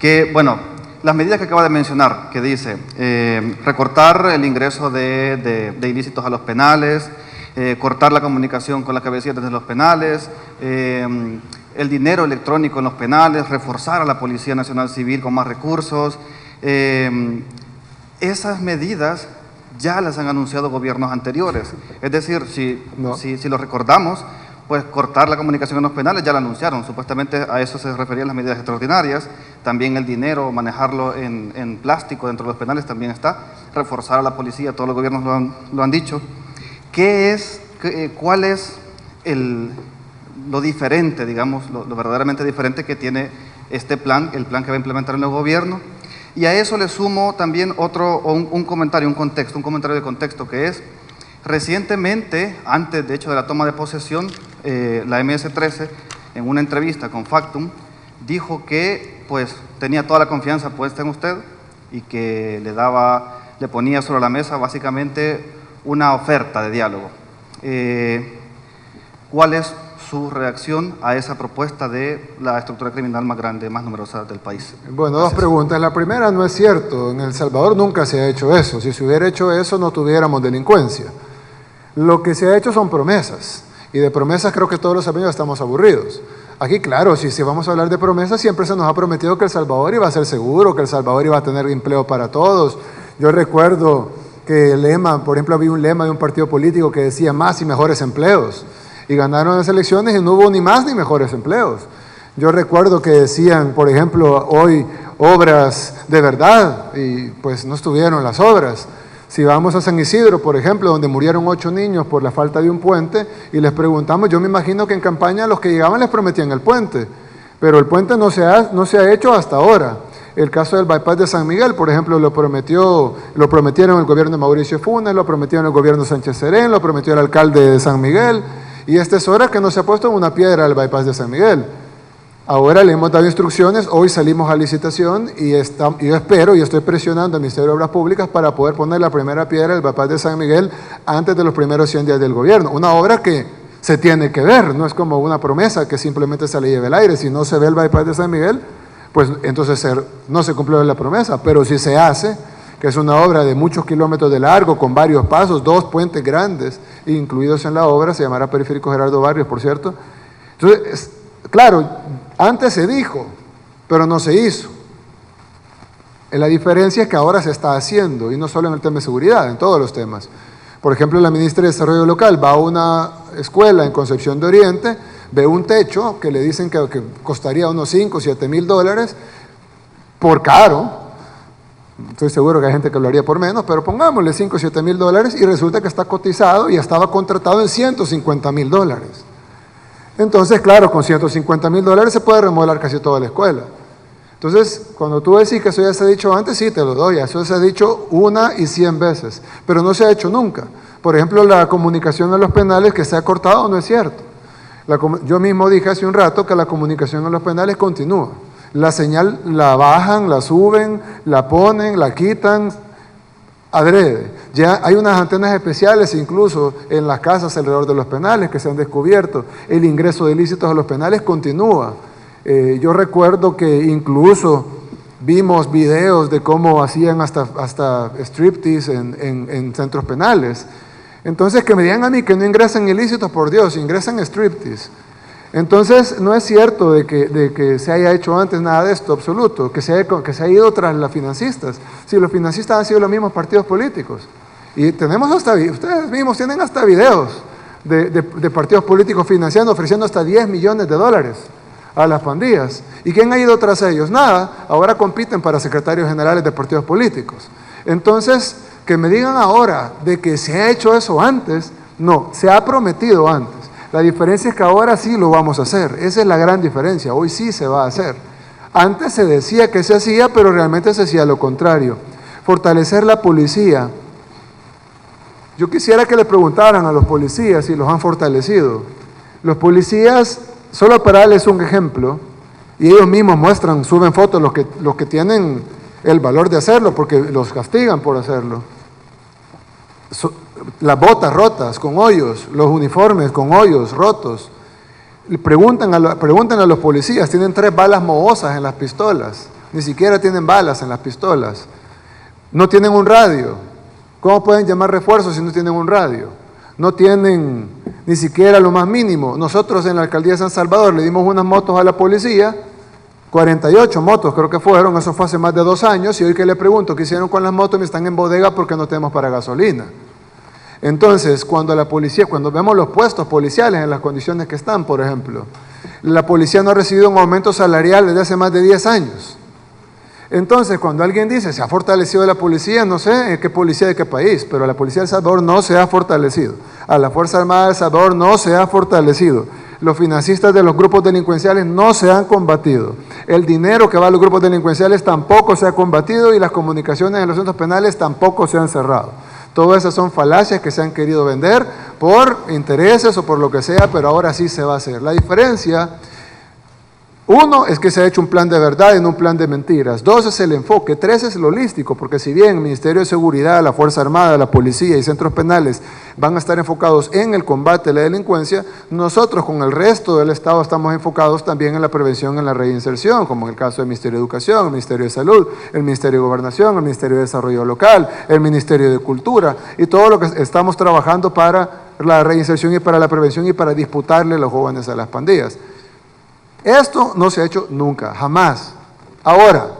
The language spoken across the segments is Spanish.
que, bueno, las medidas que acaba de mencionar, que dice recortar el ingreso de ilícitos a los penales, cortar la comunicación con las cabecillas de los penales, el dinero electrónico en los penales, reforzar a la Policía Nacional Civil con más recursos. Esas medidas ya las han anunciado gobiernos anteriores. Es decir, si lo recordamos, pues cortar la comunicación en los penales ya la anunciaron. Supuestamente a eso se referían las medidas extraordinarias. También el dinero, manejarlo en plástico dentro de los penales también está. Reforzar a la policía, todos los gobiernos lo han dicho. ¿Cuál es lo diferente, digamos, lo verdaderamente diferente que tiene este plan, el plan que va a implementar el nuevo gobierno? Y a eso le sumo también un comentario de contexto, que es, recientemente, antes de hecho de la toma de posesión, la MS-13, en una entrevista con Factum, dijo que pues tenía toda la confianza puesta en usted y que le ponía sobre la mesa básicamente una oferta de diálogo. ¿Cuál es su reacción a esa propuesta de la estructura criminal más grande, más numerosa del país? Bueno, dos preguntas. La primera, no es cierto. En El Salvador nunca se ha hecho eso. Si se hubiera hecho eso, no tuviéramos delincuencia. Lo que se ha hecho son promesas. Y de promesas creo que todos los amigos estamos aburridos. Aquí, claro, si vamos a hablar de promesas, siempre se nos ha prometido que El Salvador iba a ser seguro, que El Salvador iba a tener empleo para todos. Yo recuerdo que el lema, por ejemplo, había un lema de un partido político que decía más y mejores empleos. Y ganaron las elecciones y no hubo ni más ni mejores empleos. Yo recuerdo que decían, por ejemplo, hoy obras de verdad, y pues no estuvieron las obras. Si vamos a San Isidro, por ejemplo, donde murieron 8 niños por la falta de un puente, y les preguntamos, yo me imagino que en campaña los que llegaban les prometían el puente, pero el puente no se ha hecho hasta ahora. El caso del bypass de San Miguel, por ejemplo, lo prometieron el gobierno de Mauricio Funes, lo prometieron el gobierno de Sánchez Serén, lo prometió el alcalde de San Miguel, y esta es hora que no se ha puesto una piedra al bypass de San Miguel. Ahora le hemos dado instrucciones, hoy salimos a licitación y yo espero y estoy presionando al Ministerio de Obras Públicas para poder poner la primera piedra del bypass de San Miguel antes de los primeros 100 días del gobierno. Una obra que se tiene que ver, no es como una promesa que simplemente se le lleve el aire. Si no se ve el bypass de San Miguel, pues entonces no se cumplió la promesa, pero si se hace, que es una obra de muchos kilómetros de largo, con varios pasos, 2 puentes grandes incluidos en la obra, se llamará Periférico Gerardo Barrios, por cierto. Entonces, claro, antes se dijo, pero no se hizo. La diferencia es que ahora se está haciendo, y no solo en el tema de seguridad, en todos los temas. Por ejemplo, la ministra de Desarrollo Local va a una escuela en Concepción de Oriente, ve un techo que le dicen que costaría unos 5 o 7 mil dólares, por caro. Estoy seguro que hay gente que lo haría por menos, pero pongámosle 5 o 7 mil dólares y resulta que está cotizado y estaba contratado en 150 mil dólares. Entonces, claro, con 150 mil dólares se puede remodelar casi toda la escuela. Entonces, cuando tú decís que eso ya se ha dicho antes, sí, te lo doy. Eso se ha dicho 1 y 100 veces, pero no se ha hecho nunca. Por ejemplo, la comunicación en los penales que se ha cortado no es cierto. Yo mismo dije hace un rato que la comunicación en los penales continúa. La señal la bajan, la suben, la ponen, la quitan, adrede. Ya hay unas antenas especiales incluso en las casas alrededor de los penales que se han descubierto. El ingreso de ilícitos a los penales continúa. Yo recuerdo que incluso vimos videos de cómo hacían hasta striptease en centros penales. Entonces, que me digan a mí que no ingresan ilícitos, por Dios, ingresan striptease. Entonces, no es cierto de que se haya hecho antes nada de esto, absoluto, que se haya ido tras las financistas. Si los financistas han sido los mismos partidos políticos. Y tenemos ustedes mismos tienen hasta videos de partidos políticos financiando, ofreciendo hasta 10 millones de dólares a las pandillas. ¿Y quién ha ido tras ellos? Nada, ahora compiten para secretarios generales de partidos políticos. Entonces, que me digan ahora de que se ha hecho eso antes, no, se ha prometido antes. La diferencia es que ahora sí lo vamos a hacer, esa es la gran diferencia, hoy sí se va a hacer. Antes se decía que se hacía, pero realmente se hacía lo contrario. Fortalecer la policía. Yo quisiera que le preguntaran a los policías si los han fortalecido. Los policías, solo para darles un ejemplo, y ellos mismos muestran, suben fotos, los que tienen el valor de hacerlo, porque los castigan por hacerlo. Las botas rotas, con hoyos, los uniformes con hoyos, rotos. Preguntan a los policías, tienen 3 balas mohosas en las pistolas. ni siquiera tienen balas en las pistolas, no tienen un radio. ¿Cómo pueden llamar refuerzos si no tienen un radio? No tienen ni siquiera lo más mínimo. Nosotros en la alcaldía de San Salvador le dimos unas motos a la policía, 48 motos creo que fueron, eso fue hace más de 2 años, y hoy que le pregunto qué hicieron con las motos, me están en bodega porque no tenemos para gasolina. Entonces, cuando vemos los puestos policiales en las condiciones que están, por ejemplo, la policía no ha recibido un aumento salarial desde hace más de 10 años. Entonces, cuando alguien dice, se ha fortalecido la policía, no sé qué policía de qué país, pero la policía de El Salvador no se ha fortalecido. A la Fuerza Armada de El Salvador no se ha fortalecido. Los financistas de los grupos delincuenciales no se han combatido. El dinero que va a los grupos delincuenciales tampoco se ha combatido y las comunicaciones en los centros penales tampoco se han cerrado. Todas esas son falacias que se han querido vender por intereses o por lo que sea, pero ahora sí se va a hacer. La diferencia, 1 es que se ha hecho un plan de verdad y no un plan de mentiras. 2 es el enfoque. 3 es lo holístico, porque si bien el Ministerio de Seguridad, la Fuerza Armada, la Policía y centros penales van a estar enfocados en el combate a la delincuencia, nosotros con el resto del Estado estamos enfocados también en la prevención, en la reinserción, como en el caso del Ministerio de Educación, el Ministerio de Salud, el Ministerio de Gobernación, el Ministerio de Desarrollo Local, el Ministerio de Cultura, y todo lo que estamos trabajando para la reinserción y para la prevención y para disputarle a los jóvenes a las pandillas. Esto no se ha hecho nunca, jamás. Ahora,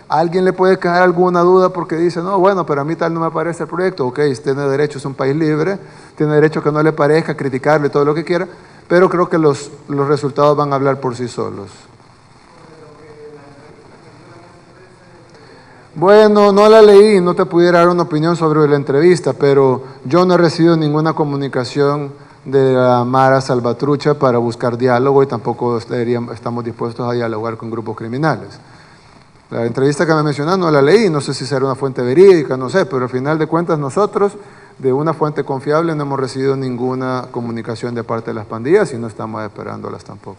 ¿a alguien le puede caer alguna duda porque dice, no, bueno, pero a mí tal no me parece el proyecto? Ok, tiene derecho, es un país libre, tiene derecho a que no le parezca, criticarle, todo lo que quiera, pero creo que los resultados van a hablar por sí solos. Bueno, no la leí, no te pudiera dar una opinión sobre la entrevista, pero yo no he recibido ninguna comunicación de la Mara Salvatrucha para buscar diálogo y tampoco estamos dispuestos a dialogar con grupos criminales. La entrevista que me mencionas no la leí, no sé si será una fuente verídica, no sé, pero al final de cuentas nosotros de una fuente confiable no hemos recibido ninguna comunicación de parte de las pandillas y no estamos esperándolas tampoco.